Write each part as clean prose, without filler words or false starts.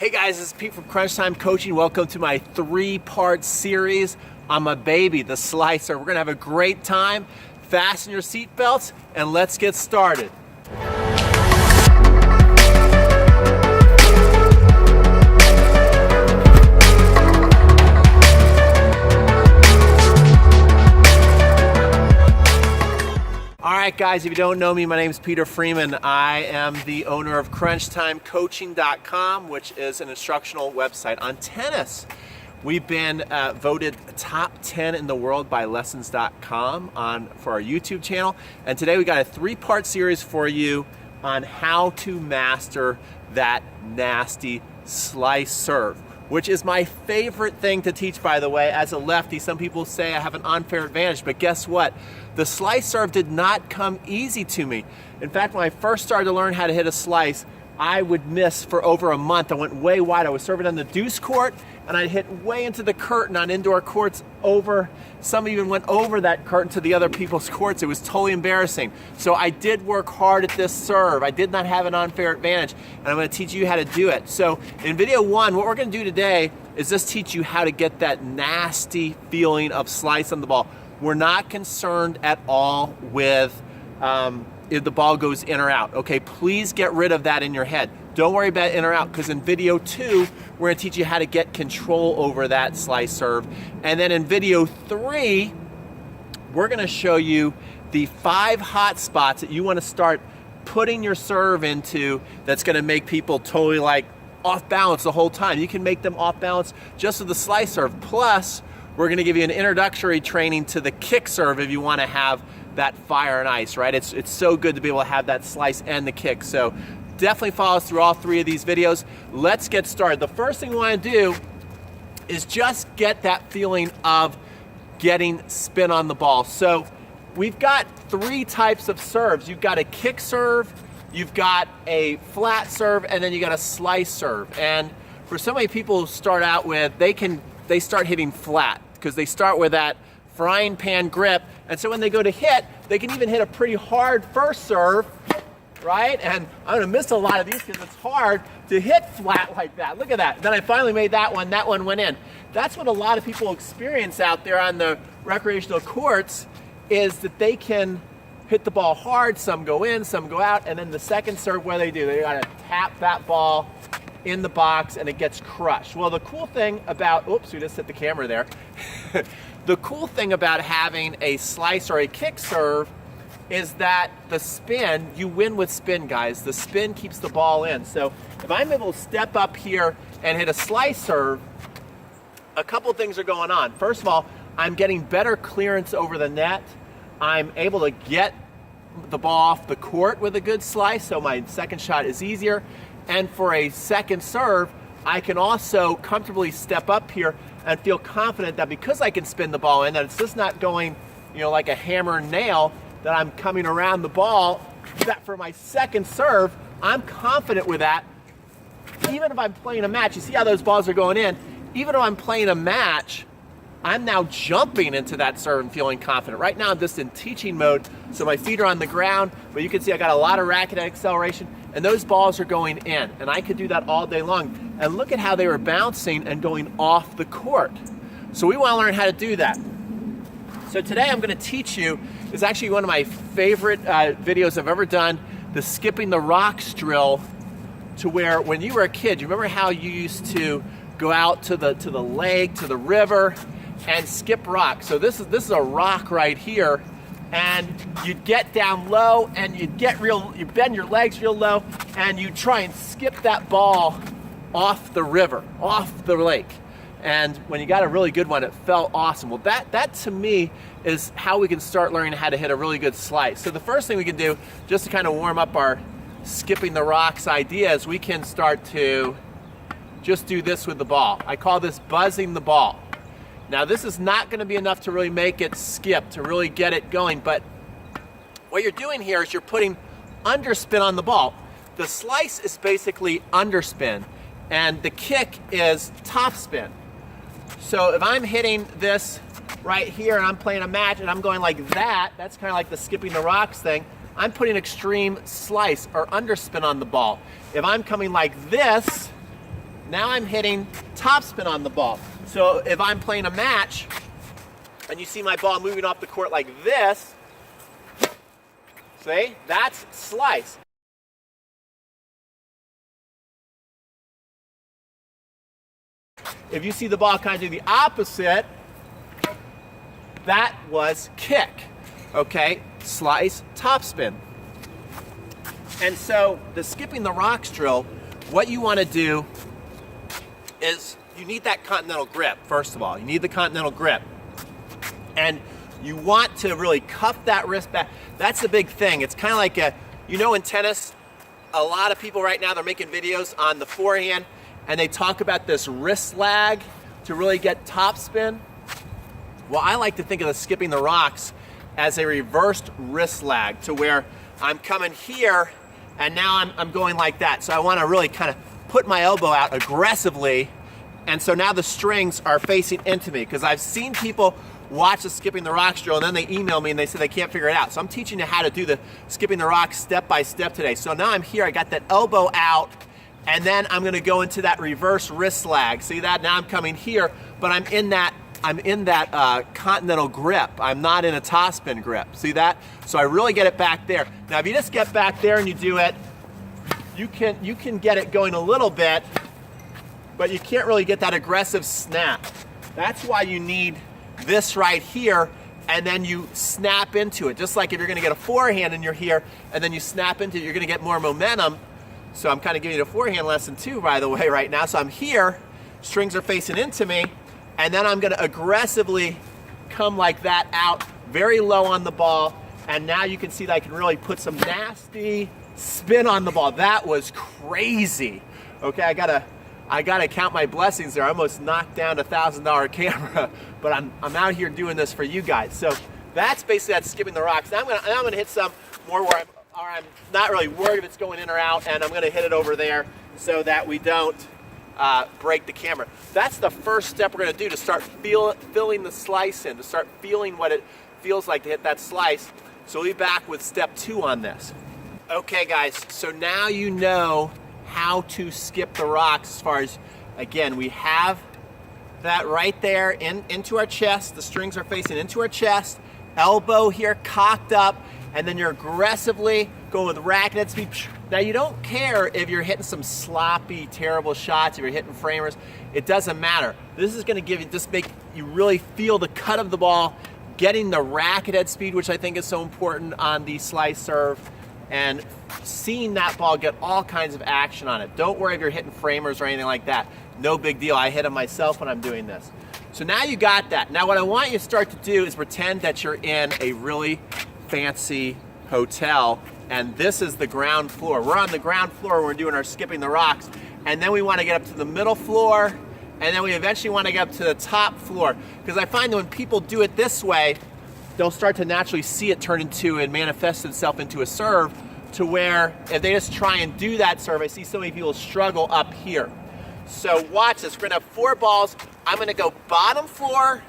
Hey guys, this is Pete from Crunch Time Coaching. Welcome to my 3-part series on my baby, the slicer. We're gonna have a great time. Fasten your seatbelts and let's get started. Alright guys, if you don't know me, my name is Peter Freeman. I am the owner of CrunchTimeCoaching.com, which is an instructional website on tennis. We've been voted top 10 in the world by Lessons.com for our YouTube channel. And today we got a 3-part series for you on how to master that nasty slice serve, which is my favorite thing to teach, by the way. As a lefty, some people say I have an unfair advantage, but guess what? The slice serve did not come easy to me. In fact, when I first started to learn how to hit a slice, I would miss for over a month. I went way wide. I was serving on the deuce court, and I'd hit way into the curtain on indoor courts some even went over that curtain to the other people's courts. It was totally embarrassing. So I did work hard at this serve. I did not have an unfair advantage, and I'm gonna teach you how to do it. So in video 1, what we're gonna do today is just teach you how to get that nasty feeling of slice on the ball. We're not concerned at all with if the ball goes in or out, okay? Please get rid of that in your head. Don't worry about in or out, because in video 2, we're gonna teach you how to get control over that slice serve. And then in video 3, we're gonna show you the 5 hot spots that you wanna start putting your serve into that's gonna make people totally like off balance the whole time. You can make them off balance just with the slice serve. Plus, we're gonna give you an introductory training to the kick serve if you wanna have that fire and ice, right? It's so good to be able to have that slice and the kick. So definitely follow us through all 3 of these videos. Let's get started. The first thing we wanna do is just get that feeling of getting spin on the ball. So we've got 3 types of serves. You've got a kick serve, you've got a flat serve, and then you got a slice serve. And for so many people who start out with, they start hitting flat because they start with that frying pan grip. And so when they go to hit, they can even hit a pretty hard first serve, right? And I'm gonna miss a lot of these because it's hard to hit flat like that. Look at that. Then I finally made that one went in. That's what a lot of people experience out there on the recreational courts, is that they can hit the ball hard, some go in, some go out, and then the second serve, what do? They gotta tap that ball in the box and it gets crushed. Well, the cool thing about, oops, we just hit the camera there. The cool thing about having a slice or a kick serve is that the spin, you win with spin, guys. The spin keeps the ball in. So if I'm able to step up here and hit a slice serve, a couple things are going on. First of all, I'm getting better clearance over the net. I'm able to get the ball off the court with a good slice, so my second shot is easier. And for a second serve, I can also comfortably step up here and feel confident that because I can spin the ball in, that it's just not going, like a hammer and nail, that I'm coming around the ball, that for my second serve, I'm confident with that. Even if I'm playing a match, you see how those balls are going in, even if I'm playing a match, I'm now jumping into that serve and feeling confident. Right now I'm just in teaching mode, so my feet are on the ground, but you can see I got a lot of racket acceleration, and those balls are going in, and I could do that all day long. And look at how they were bouncing and going off the court. So we want to learn how to do that. So today I'm going to teach you, is actually one of my favorite videos I've ever done, the skipping the rocks drill, to where when you were a kid, you remember how you used to go out to the lake, to the river, and skip rocks. So this is a rock right here, and you'd get down low and you bend your legs real low, and you try and skip that ball off the river, off the lake. And when you got a really good one, it felt awesome. Well, that to me is how we can start learning how to hit a really good slice. So the first thing we can do, just to kind of warm up our skipping the rocks idea, is we can start to just do this with the ball. I call this buzzing the ball. Now this is not gonna be enough to really make it skip, to really get it going, but what you're doing here is you're putting underspin on the ball. The slice is basically underspin, and the kick is topspin. So if I'm hitting this right here and I'm playing a match and I'm going like that, that's kind of like the skipping the rocks thing. I'm putting extreme slice or underspin on the ball. If I'm coming like this, Now I'm hitting topspin on the ball. So if I'm playing a match and you see my ball moving off the court like this, see, that's slice. If you see the ball kind of do the opposite, that was kick. Okay, slice, topspin. And so the skipping the rocks drill, what you want to do is you need that continental grip, first of all. You need the continental grip. And you want to really cuff that wrist back. That's the big thing. It's kind of like in tennis, a lot of people right now, they're making videos on the forehand, and they talk about this wrist lag to really get topspin. Well, I like to think of the skipping the rocks as a reversed wrist lag, to where I'm coming here and now I'm going like that. So I want to really kind of put my elbow out aggressively, and so now the strings are facing into me, because I've seen people watch the skipping the rocks drill and then they email me and they say they can't figure it out. So I'm teaching you how to do the skipping the rocks step by step today. So now I'm here, I got that elbow out, and then I'm going to go into that reverse wrist lag. See that? Now I'm coming here, but I'm in that continental grip. I'm not in a topspin grip. See that? So I really get it back there. Now if you just get back there and you do it, you can get it going a little bit, but you can't really get that aggressive snap. That's why you need this right here, and then you snap into it. Just like if you're going to get a forehand and you're here, and then you snap into it, you're going to get more momentum. So I'm kind of giving you a forehand lesson too, by the way, right now. So I'm here, strings are facing into me, and then I'm going to aggressively come like that out, very low on the ball, and now you can see that I can really put some nasty spin on the ball. That was crazy. Okay, I gotta count my blessings there. I almost knocked down a $1,000 camera, but I'm out here doing this for you guys. So that's basically that skipping the rocks. Now I'm gonna hit some more where I'm not really worried if it's going in or out, and I'm gonna hit it over there so that we don't break the camera. That's the first step we're gonna do to start filling the slice in, to start feeling what it feels like to hit that slice. So we'll be back with step 2 on this. Okay guys, so now you know how to skip the rocks. As far as, again, we have that right there into our chest. The strings are facing into our chest, elbow here cocked up, and then you're aggressively going with racket head speed. Now you don't care if you're hitting some sloppy, terrible shots, if you're hitting framers, it doesn't matter. This is gonna make you really feel the cut of the ball, getting the racket head speed, which I think is so important on the slice serve, and seeing that ball get all kinds of action on it. Don't worry if you're hitting framers or anything like that. No big deal. I hit them myself when I'm doing this. So now you got that. Now what I want you to start to do is pretend that you're in a really fancy hotel, and this is the ground floor. We're on the ground floor when we're doing our skipping the rocks, and then we want to get up to the middle floor, and then we eventually want to get up to the top floor. Because I find that when people do it this way, they'll start to naturally see it turn into and manifest itself into a serve, to where if they just try and do that serve, I see so many people struggle up here. So watch this. We're gonna have 4 balls. I'm gonna go bottom floor,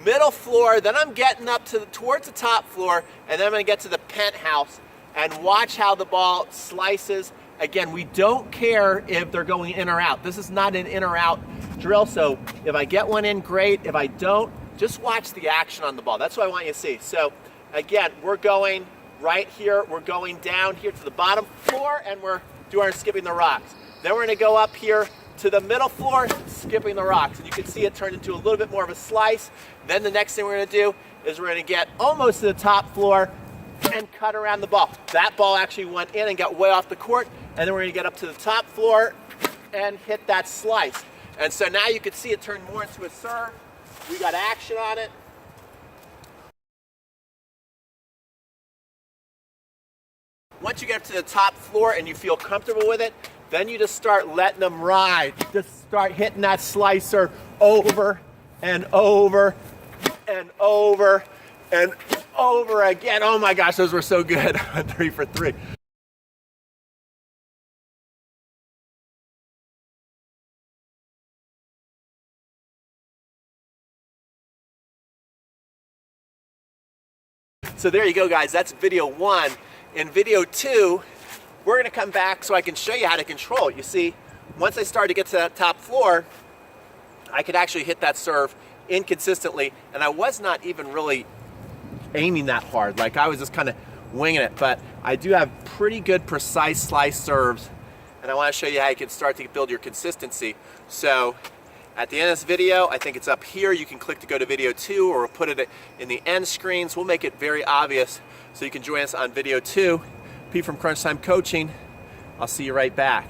middle floor, then I'm getting up to towards the top floor, and then I'm gonna get to the penthouse, and watch how the ball slices. Again, we don't care if they're going in or out. This is not an in or out drill, so if I get one in, great. If I don't, just watch the action on the ball. That's what I want you to see. So again, we're going right here, we're going down here to the bottom floor, and we're doing our skipping the rocks. Then we're gonna go up here to the middle floor, skipping the rocks. And you can see it turned into a little bit more of a slice. Then the next thing we're gonna do is we're gonna get almost to the top floor and cut around the ball. That ball actually went in and got way off the court, and then we're gonna get up to the top floor and hit that slice. And so now you can see it turn more into a serve. We got action on it. Once you get up to the top floor and you feel comfortable with it, then you just start letting them ride. Just start hitting that slicer over and over and over and over again. Oh my gosh, those were so good. 3 for 3. So there you go, guys. That's video 1. In video 2, we're gonna come back so I can show you how to control it. You see, once I started to get to that top floor, I could actually hit that serve inconsistently, and I was not even really aiming that hard. Like, I was just kind of winging it, but I do have pretty good precise slice serves, and I want to show you how you can start to build your consistency. So at the end of this video, I think it's up here. You can click to go to video 2, or we'll put it in the end screens. We'll make it very obvious so you can join us on video 2. Pete from Crunch Time Coaching. I'll see you right back.